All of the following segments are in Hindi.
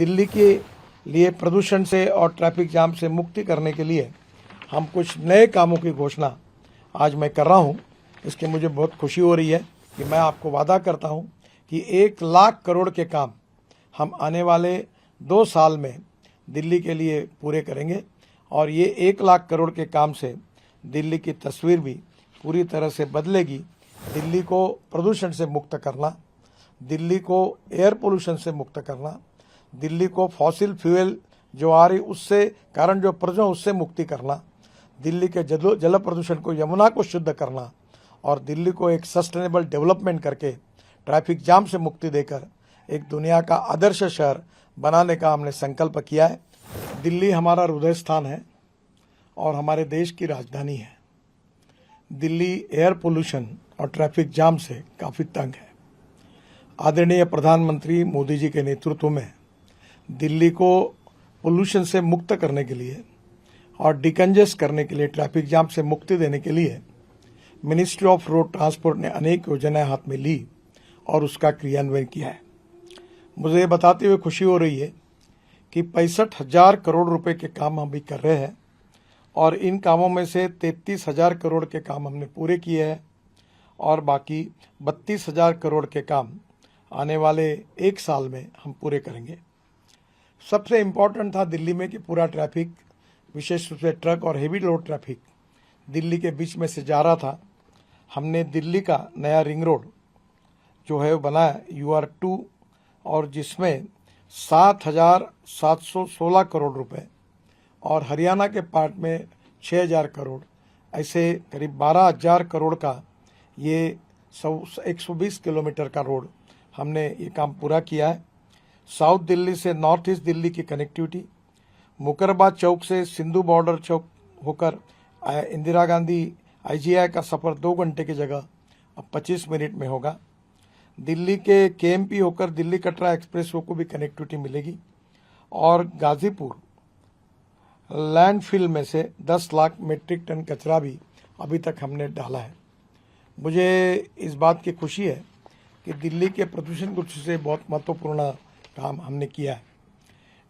दिल्ली के लिए प्रदूषण से और ट्रैफिक जाम से मुक्ति करने के लिए हम कुछ नए कामों की घोषणा आज मैं कर रहा हूं। इसकी मुझे बहुत खुशी हो रही है कि मैं आपको वादा करता हूं कि 1,00,000 करोड़ के काम हम आने वाले 2 साल में दिल्ली के लिए पूरे करेंगे और ये 1,00,000 करोड़ के काम से दिल्ली की तस्वीर भी पूरी तरह से बदलेगी। दिल्ली को प्रदूषण से मुक्त करना, दिल्ली को एयर पोल्यूशन से मुक्त करना, दिल्ली को फॉसिल फ्यूल जो आ रही उससे कारण जो प्रदूषण उससे मुक्ति करना, दिल्ली के जल प्रदूषण को, यमुना को शुद्ध करना और दिल्ली को एक सस्टेनेबल डेवलपमेंट करके ट्रैफिक जाम से मुक्ति देकर एक दुनिया का आदर्श शहर बनाने का हमने संकल्प किया है। दिल्ली हमारा हृदय स्थान है और हमारे देश की राजधानी है। दिल्ली एयर पोल्यूशन और ट्रैफिक जाम से काफ़ी तंग है। आदरणीय प्रधानमंत्री मोदी जी के नेतृत्व में दिल्ली को पोल्यूशन से मुक्त करने के लिए और डिकंजेस्ट करने के लिए, ट्रैफिक जाम से मुक्ति देने के लिए मिनिस्ट्री ऑफ रोड ट्रांसपोर्ट ने अनेक योजनाएं हाथ में ली और उसका क्रियान्वयन किया है। मुझे ये बताते हुए खुशी हो रही है कि 65,000 करोड़ रुपए के काम हम भी कर रहे हैं और इन कामों में से 33,000 करोड़ के काम हमने पूरे किए हैं और बाकी 32,000 करोड़ के काम आने वाले 1 साल में हम पूरे करेंगे। सबसे इम्पोर्टेंट था दिल्ली में कि पूरा ट्रैफिक, विशेष रूप से ट्रक और हेवी लोड ट्रैफिक दिल्ली के बीच में से जा रहा था। हमने दिल्ली का नया रिंग रोड जो है वो बनाया UR2 और जिसमें 7,716 करोड़ रुपए और हरियाणा के पार्ट में 6,000 करोड़, ऐसे करीब 12,000 करोड़ का ये 120 किलोमीटर का रोड हमने ये काम पूरा किया है। साउथ दिल्ली से नॉर्थ ईस्ट दिल्ली की कनेक्टिविटी, मुकरबाद चौक से सिंधु बॉर्डर चौक होकर इंदिरा गांधी IGI का सफ़र 2 घंटे की जगह अब 25 मिनट में होगा। दिल्ली के KMP होकर दिल्ली कटरा एक्सप्रेस वे को भी कनेक्टिविटी मिलेगी और गाजीपुर लैंडफिल में से 10 लाख मीट्रिक टन कचरा भी अभी तक हमने डाला है। मुझे इस बात की खुशी है कि दिल्ली के प्रदूषण को से बहुत महत्वपूर्ण काम हमने किया है।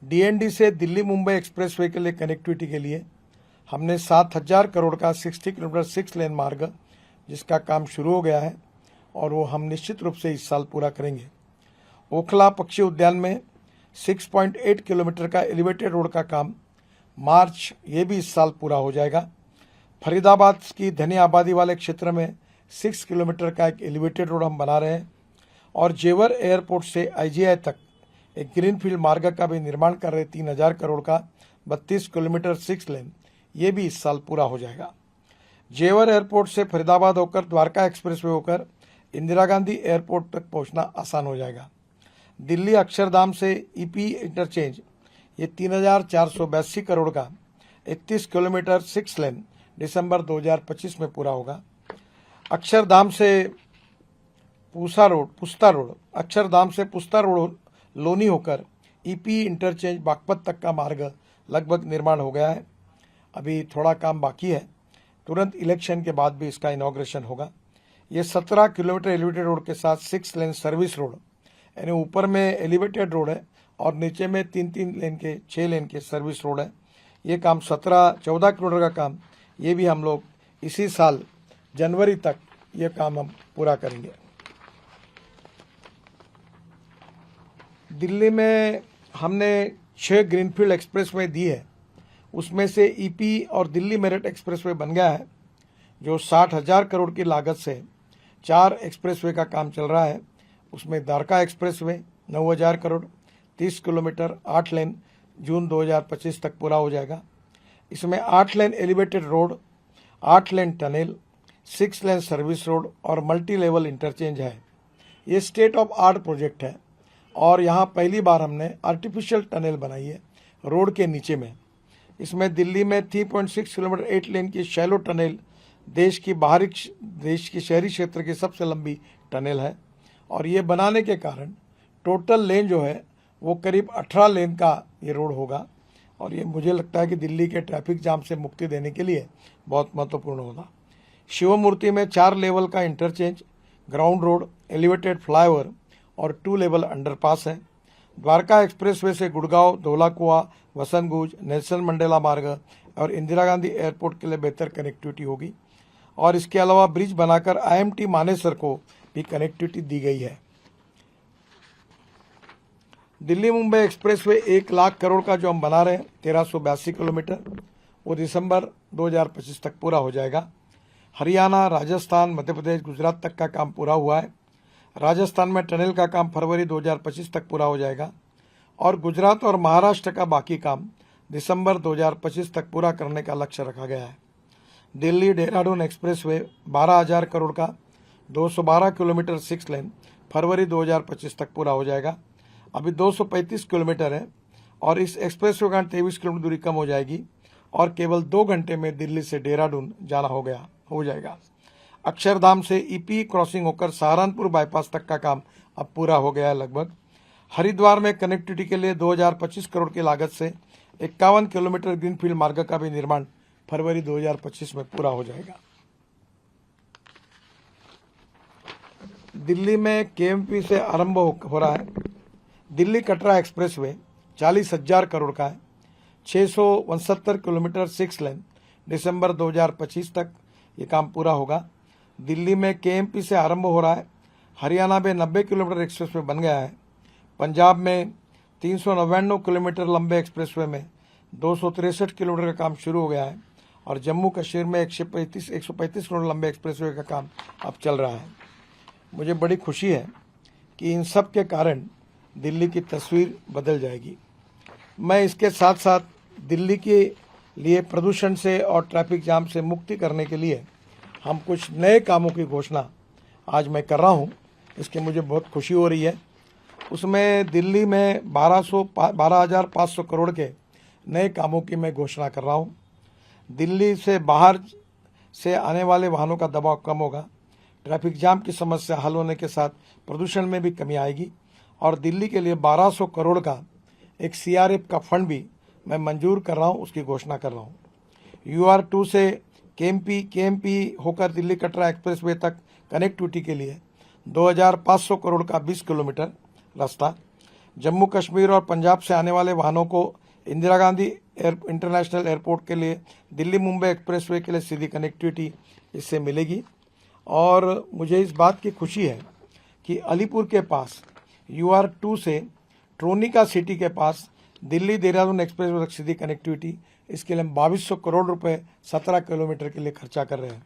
DND से दिल्ली मुंबई एक्सप्रेसवे के लिए कनेक्टिविटी के लिए हमने 7,000 करोड़ का 60 किलोमीटर 6 लेन मार्ग जिसका काम शुरू हो गया है और वो हम निश्चित रूप से इस साल पूरा करेंगे। ओखला पक्षी उद्यान में 6.8 किलोमीटर का एलिवेटेड रोड का काम मार्च ये भी इस साल पूरा हो जाएगा। फरीदाबाद की घनी आबादी वाले क्षेत्र में 6 किलोमीटर का एक एलिवेटेड रोड हम बना रहे हैं और जेवर एयरपोर्ट से IGI तक एक ग्रीनफील्ड मार्ग का भी निर्माण कर रहे 3,000 करोड़ का 32 किलोमीटर 6 लेन, ये भी इस साल पूरा हो जाएगा। जेवर एयरपोर्ट से फरीदाबाद होकर द्वारका एक्सप्रेसवे होकर इंदिरा गांधी एयरपोर्ट तक पहुंचना आसान हो जाएगा। दिल्ली अक्षरधाम से EP इंटरचेंज ये 3,482 करोड़ का 31 किलोमीटर 6 लेन दिसंबर 2025 में पूरा होगा। अक्षरधाम से पुस्ता रोड लोनी होकर EP इंटरचेंज बागपत तक का मार्ग लगभग निर्माण हो गया है। अभी थोड़ा काम बाकी है, तुरंत इलेक्शन के बाद भी इसका इनॉग्रेशन होगा। ये 17 किलोमीटर एलिवेटेड रोड के साथ 6 लेन सर्विस रोड, यानी ऊपर में एलिवेटेड रोड है और नीचे में 3-3 लेन के 6 लेन के सर्विस रोड है। ये काम 14 किलोमीटर का काम ये भी हम लोग इसी साल जनवरी तक ये काम हम पूरा करेंगे। दिल्ली में हमने 6 ग्रीनफील्ड एक्सप्रेसवे दी है, उसमें से EP और दिल्ली मेरठ एक्सप्रेसवे बन गया है जो 60,000 करोड़ की लागत से 4 एक्सप्रेसवे का काम चल रहा है। उसमें द्वारका एक्सप्रेसवे 9,000 करोड़ 30 किलोमीटर 8 लेन जून 2025 तक पूरा हो जाएगा। इसमें 8 लेन एलिवेटेड रोड, 8 लेन टनल, 6 लेन सर्विस रोड और मल्टी लेवल इंटरचेंज है। ये स्टेट ऑफ आर्ट प्रोजेक्ट है और यहाँ पहली बार हमने आर्टिफिशियल टनल बनाई है रोड के नीचे में। इसमें दिल्ली में 3.6 किलोमीटर 8 लेन की शैलो टनल देश की शहरी क्षेत्र की सबसे लंबी टनल है और ये बनाने के कारण टोटल लेन जो है वो करीब 18 लेन का ये रोड होगा और ये मुझे लगता है कि दिल्ली के ट्रैफिक जाम से मुक्ति देने के लिए बहुत महत्वपूर्ण होगा। शिवमूर्ति में 4 लेवल का interchange, ground road, elevated flyover और 2 लेवल अंडरपास है। द्वारका एक्सप्रेसवे से गुड़गांव, धौलाकुआ, वसंतगुज, नेल्सन मंडेला मार्ग और इंदिरा गांधी एयरपोर्ट के लिए बेहतर कनेक्टिविटी होगी। और इसके अलावा ब्रिज बनाकर IMT मानेसर को भी कनेक्टिविटी दी गई है। दिल्ली मुंबई एक्सप्रेसवे 1 लाख करोड़ का जो हम बना रहे हैं 1382 किलोमीटर, वो दिसंबर 2025 तक पूरा हो जाएगा। हरियाणा, राजस्थान, मध्य प्रदेश, गुजरात तक का काम पूरा हुआ है। राजस्थान में टनल का काम फरवरी 2025 तक पूरा हो जाएगा और गुजरात और महाराष्ट्र का बाकी काम दिसंबर 2025 तक पूरा करने का लक्ष्य रखा गया है। दिल्ली देहरादून एक्सप्रेसवे 12,000 करोड़ का 212 किलोमीटर 6 लेन फरवरी 2025 तक पूरा हो जाएगा। अभी 235 किलोमीटर है और इस एक्सप्रेसवे का 23 किलोमीटर दूरी कम हो जाएगी और केवल 2 घंटे में दिल्ली से देहरादून जाना हो जाएगा। अक्षरधाम से EP क्रॉसिंग होकर सहारनपुर बाईपास तक का काम अब पूरा हो गया है लगभग। हरिद्वार में कनेक्टिविटी के लिए 2025 करोड़ की लागत से 51 किलोमीटर ग्रीनफील्ड मार्ग का भी निर्माण फरवरी 2025 में पूरा हो जाएगा। दिल्ली में KMP से आरंभ हो रहा है दिल्ली कटरा एक्सप्रेसवे 40,000 करोड़ का है, 669 किलोमीटर 6 लेन दिसंबर 2025 तक ये काम पूरा होगा। दिल्ली में KMP से आरंभ हो रहा है। हरियाणा में 90 किलोमीटर एक्सप्रेसवे बन गया है। पंजाब में 399 किलोमीटर लंबे एक्सप्रेसवे में 263 किलोमीटर का काम शुरू हो गया है और जम्मू कश्मीर में 135 किलोमीटर लंबे एक्सप्रेसवे का काम अब चल रहा है। मुझे बड़ी खुशी है कि इन सब के कारण दिल्ली की तस्वीर बदल जाएगी। मैं इसके साथ साथ दिल्ली के लिए प्रदूषण से और ट्रैफिक जाम से मुक्ति करने के लिए हम कुछ नए कामों की घोषणा आज मैं कर रहा हूं। इसकी मुझे बहुत खुशी हो रही है। उसमें दिल्ली में 12,500 करोड़ के नए कामों की मैं घोषणा कर रहा हूं। दिल्ली से बाहर से आने वाले वाहनों का दबाव कम होगा, ट्रैफिक जाम की समस्या हल होने के साथ प्रदूषण में भी कमी आएगी और दिल्ली के लिए 1200 करोड़ का एक CRF का फंड भी मैं मंजूर कर रहा हूं, उसकी घोषणा कर रहा हूं। UR2 से KMP होकर दिल्ली कटरा एक्सप्रेसवे तक कनेक्टिविटी के लिए 2,500 करोड़ का 20 किलोमीटर रास्ता। जम्मू कश्मीर और पंजाब से आने वाले वाहनों को इंदिरा गांधी इंटरनेशनल एयरपोर्ट के लिए दिल्ली मुंबई एक्सप्रेसवे के लिए सीधी कनेक्टिविटी इससे मिलेगी। और मुझे इस बात की खुशी है कि अलीपुर के पास UR2 से ट्रोनिका सिटी के पास दिल्ली देहरादून एक्सप्रेसवे तक सीधी कनेक्टिविटी, इसके लिए हम 2200 करोड़ रुपए 17 किलोमीटर के लिए खर्चा कर रहे हैं।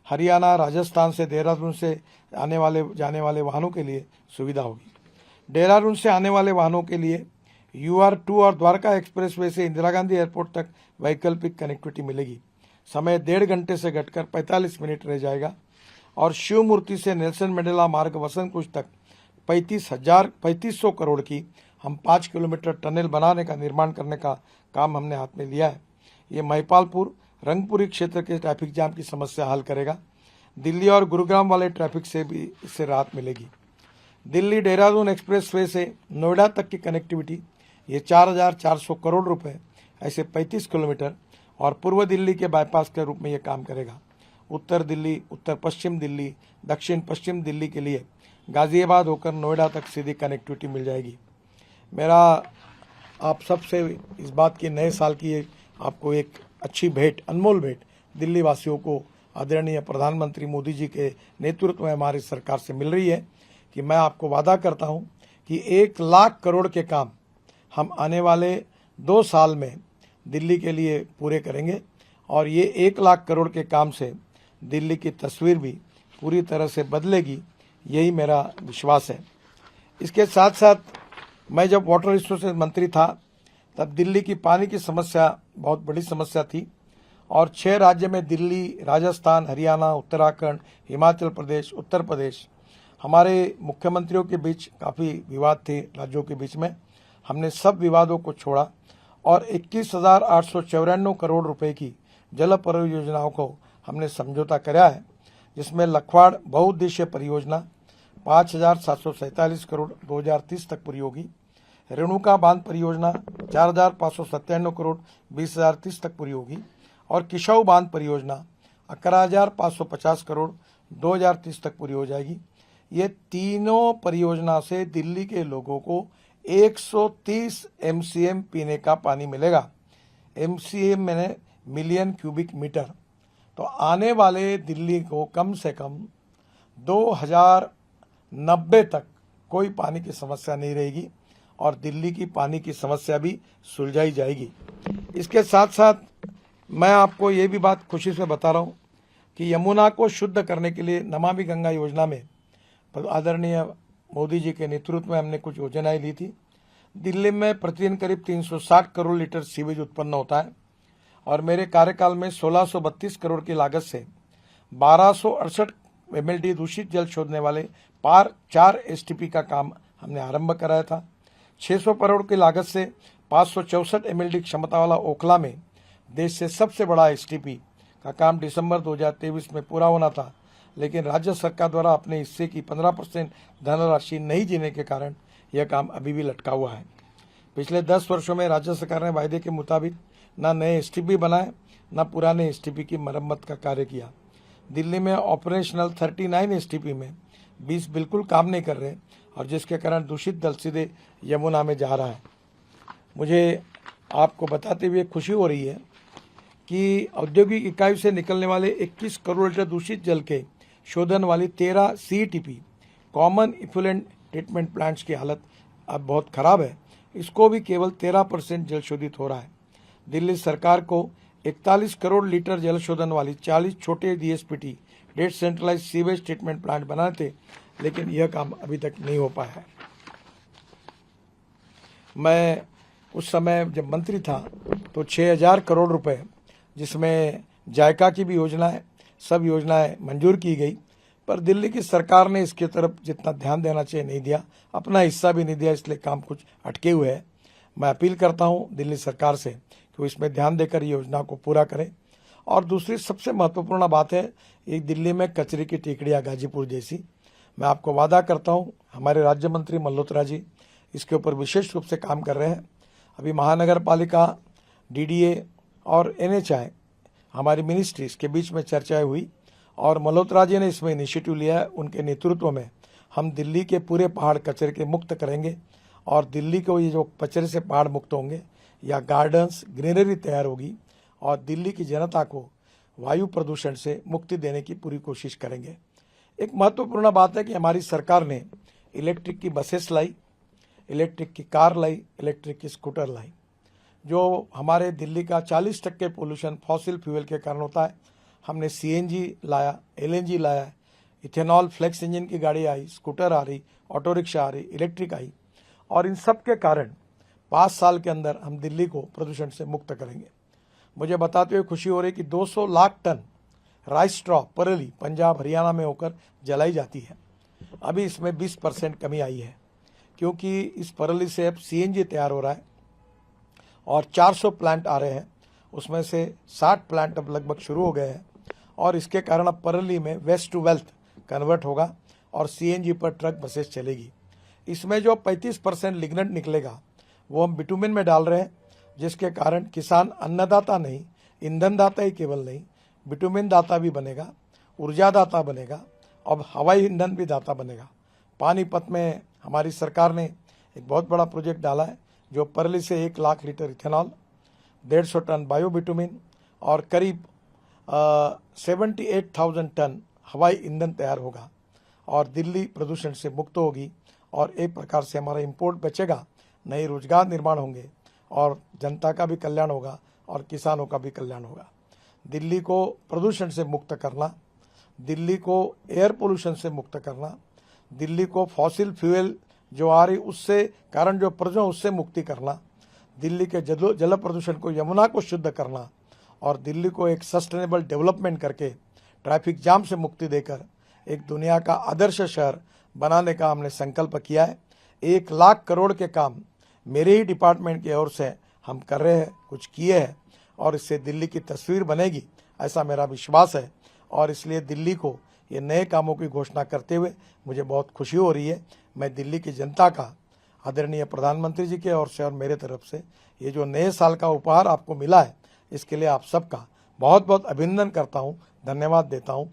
हरियाणा, राजस्थान से देहरादून से जाने वाले वाहनों के लिए सुविधा होगी। देहरादून से आने वाले वाहनों के लिए UR2 और द्वारका एक्सप्रेसवे से इंदिरा गांधी एयरपोर्ट तक वैकल्पिक कनेक्टिविटी मिलेगी। समय 1.5 घंटे से घटकर 45 मिनट रह जाएगा और शिव मूर्ति से नेल्सन मंडेला मार्ग वसंतकुज तक 3500 करोड़ की हम 5 किलोमीटर टनल बनाने का निर्माण करने का काम हमने हाथ में लिया है। ये महिपालपुर रंगपुरी क्षेत्र के ट्रैफिक जाम की समस्या हल करेगा। दिल्ली और गुरुग्राम वाले ट्रैफिक से भी इससे राहत मिलेगी। दिल्ली देहरादून एक्सप्रेसवे से नोएडा तक की कनेक्टिविटी ये 4,400 करोड़ रुपए ऐसे 35 किलोमीटर और पूर्व दिल्ली के बाईपास के रूप में ये काम करेगा। उत्तर दिल्ली, उत्तर पश्चिम दिल्ली, दक्षिण पश्चिम दिल्ली के लिए गाजियाबाद होकर नोएडा तक सीधी कनेक्टिविटी मिल जाएगी। मेरा आप सबसे इस बात की नए साल की आपको एक अच्छी भेंट, अनमोल भेंट दिल्ली वासियों को आदरणीय प्रधानमंत्री मोदी जी के नेतृत्व में हमारी सरकार से मिल रही है कि मैं आपको वादा करता हूं कि 1 लाख करोड़ के काम हम आने वाले 2 साल में दिल्ली के लिए पूरे करेंगे और ये 1 लाख करोड़ के काम से दिल्ली की तस्वीर भी पूरी तरह से बदलेगी, यही मेरा विश्वास है। इसके साथ साथ मैं जब वाटर रिसोर्सेज मंत्री था तब दिल्ली की पानी की समस्या बहुत बड़ी समस्या थी और 6 राज्य में दिल्ली, राजस्थान, हरियाणा, उत्तराखंड, हिमाचल प्रदेश, उत्तर प्रदेश हमारे मुख्यमंत्रियों के बीच काफ़ी विवाद थे राज्यों के बीच में। हमने सब विवादों को छोड़ा और 21,894 करोड़ रुपए की जल परियोजनाओं को हमने समझौता कराया है, जिसमें लखवाड़ बहुउद्देशीय परियोजना 5,747 करोड़ 2030 तक पूरी होगी। रेणुका बांध परियोजना 4,597 करोड़ 2030 तक पूरी होगी और किशाऊ बांध परियोजना 11,550 करोड़ 2030 तक पूरी हो जाएगी। ये तीनों परियोजना से दिल्ली के लोगों को 130 MCM पीने का पानी मिलेगा। MCM मैंने मिलियन क्यूबिक मीटर। तो आने वाले दिल्ली को कम से कम 2090 तक कोई पानी की समस्या नहीं रहेगी और दिल्ली की पानी की समस्या भी सुलझाई जाएगी। इसके साथ साथ मैं आपको ये भी बात खुशी से बता रहा हूँ कि यमुना को शुद्ध करने के लिए नमामि गंगा योजना में आदरणीय मोदी जी के नेतृत्व में हमने कुछ योजनाएं ली थी। दिल्ली में प्रतिदिन करीब 360 करोड़ लीटर सीवेज उत्पन्न होता है और मेरे कार्यकाल में 1632 करोड़ की लागत से 1268 MLD दूषित जल छोड़ने वाले 4 STP का काम हमने आरंभ कराया था। 600 करोड़ की लागत से 564 MLD क्षमता वाला ओखला में देश से सबसे बड़ा STP का काम दिसंबर 2023 में पूरा होना था, लेकिन राज्य सरकार द्वारा अपने हिस्से की 15% धनराशि नहीं देने के कारण यह काम अभी भी लटका हुआ है। पिछले 10 वर्षों में राज्य सरकार ने वायदे के मुताबिक न नए STP बनाए न पुराने STP की मरम्मत का कार्य किया। दिल्ली में ऑपरेशनल 39 STP में 20 बिल्कुल काम नहीं कर रहे और जिसके कारण दूषित जल सीधे यमुना में जा रहा है। मुझे आपको बताते हुए खुशी हो रही है कि औद्योगिक इकाई से निकलने वाले 21 करोड़ लीटर दूषित जल के शोधन वाली 13 CETP common effluent treatment plants की हालत अब बहुत खराब है। इसको भी केवल 13% जल शोधित हो रहा है। दिल्ली सरकार को 41 करोड़ लीटर जल शोधन वाली 40 छोटे DSPT decentralise sewage treatment plant बनाए थे, लेकिन यह काम अभी तक नहीं हो पाया है। मैं उस समय जब मंत्री था तो 6000 करोड़ रुपए, जिसमें जायका की भी योजना है, सब योजनाएं मंजूर की गई, पर दिल्ली की सरकार ने इसकी तरफ जितना ध्यान देना चाहिए नहीं दिया, अपना हिस्सा भी नहीं दिया, इसलिए काम कुछ अटके हुए है। मैं अपील करता हूं दिल्ली सरकार से कि वो इसमें ध्यान देकर योजना को पूरा करें। और दूसरी सबसे महत्वपूर्ण बात है, एक दिल्ली में कचरे की टेकड़ियाँ गाजीपुर जैसी। मैं आपको वादा करता हूँ, हमारे राज्य मंत्री मल्होत्रा जी इसके ऊपर विशेष रूप से काम कर रहे हैं। अभी महानगर पालिका, DDA और NHI हमारी मिनिस्ट्रीज के बीच में चर्चाएं हुई और मल्होत्रा जी ने इसमें इनिशिएटिव लिया है। उनके नेतृत्व में हम दिल्ली के पूरे पहाड़ कचरे के मुक्त करेंगे और दिल्ली को ये जो कचरे से पहाड़ मुक्त होंगे या गार्डन्स, ग्रीनरी तैयार होगी और दिल्ली की जनता को वायु प्रदूषण से मुक्ति देने की पूरी कोशिश करेंगे। एक महत्वपूर्ण बात है कि हमारी सरकार ने इलेक्ट्रिक की बसेस लाई, इलेक्ट्रिक की कार लाई, इलेक्ट्रिक की स्कूटर लाई। जो हमारे दिल्ली का 40% पोल्यूशन फॉसिल फ्यूल के कारण होता है, हमने CNG लाया, LNG लाया, इथेनॉल फ्लेक्स इंजन की गाड़ी आई, स्कूटर आ रही, ऑटो रिक्शा आ रही, इलेक्ट्रिक आई और इन सब के कारण 5 साल के अंदर हम दिल्ली को प्रदूषण से मुक्त करेंगे। मुझे बताते हुए खुशी हो रही कि 200 लाख टन राइस स्ट्रॉ परेली पंजाब हरियाणा में होकर जलाई जाती है। अभी इसमें 20% कमी आई है, क्योंकि इस परेली से अब CNG तैयार हो रहा है और 400 प्लांट आ रहे हैं, उसमें से 60 प्लांट अब लगभग शुरू हो गए हैं और इसके कारण अब परेली में वेस्ट टू वेल्थ कन्वर्ट होगा और CNG पर ट्रक बसेस चलेगी। इसमें जो 35% लिग्नेंट निकलेगा वो हम बिटुमिन में डाल रहे हैं, जिसके कारण किसान अन्नदाता नहीं, ईंधन दाता ही केवल नहीं, बिटुमिन दाता भी बनेगा, ऊर्जा दाता बनेगा और हवाई ईंधन भी दाता बनेगा। पानीपत में हमारी सरकार ने एक बहुत बड़ा प्रोजेक्ट डाला है, जो परेली से 1 lakh litre ethanol, 150 tonne bio bitumen और करीब 78,000 टन हवाई ईंधन तैयार होगा और दिल्ली प्रदूषण से मुक्त होगी और एक प्रकार से हमारा इंपोर्ट बचेगा, नए रोजगार निर्माण होंगे और जनता का भी कल्याण होगा और किसानों का भी कल्याण होगा। दिल्ली को प्रदूषण से मुक्त करना, दिल्ली को एयर पोल्यूशन से मुक्त करना, दिल्ली को फॉसिल फ्यूल जो आ रही उससे कारण जो प्रदूषण उससे मुक्ति करना, दिल्ली के जल प्रदूषण को, यमुना को शुद्ध करना और दिल्ली को एक सस्टेनेबल डेवलपमेंट करके ट्रैफिक जाम से मुक्ति देकर एक दुनिया का आदर्श शहर बनाने का हमने संकल्प किया है। 1 लाख करोड़ के काम मेरे ही डिपार्टमेंट की ओर से हम कर रहे हैं, कुछ किए हैं और इससे दिल्ली की तस्वीर बनेगी, ऐसा मेरा विश्वास है। और इसलिए दिल्ली को ये नए कामों की घोषणा करते हुए मुझे बहुत खुशी हो रही है। मैं दिल्ली की जनता का, आदरणीय प्रधानमंत्री जी के ओर से और मेरे तरफ से ये जो नए साल का उपहार आपको मिला है, इसके लिए आप सबका बहुत बहुत अभिनंदन करता हूँ, धन्यवाद देता हूँ।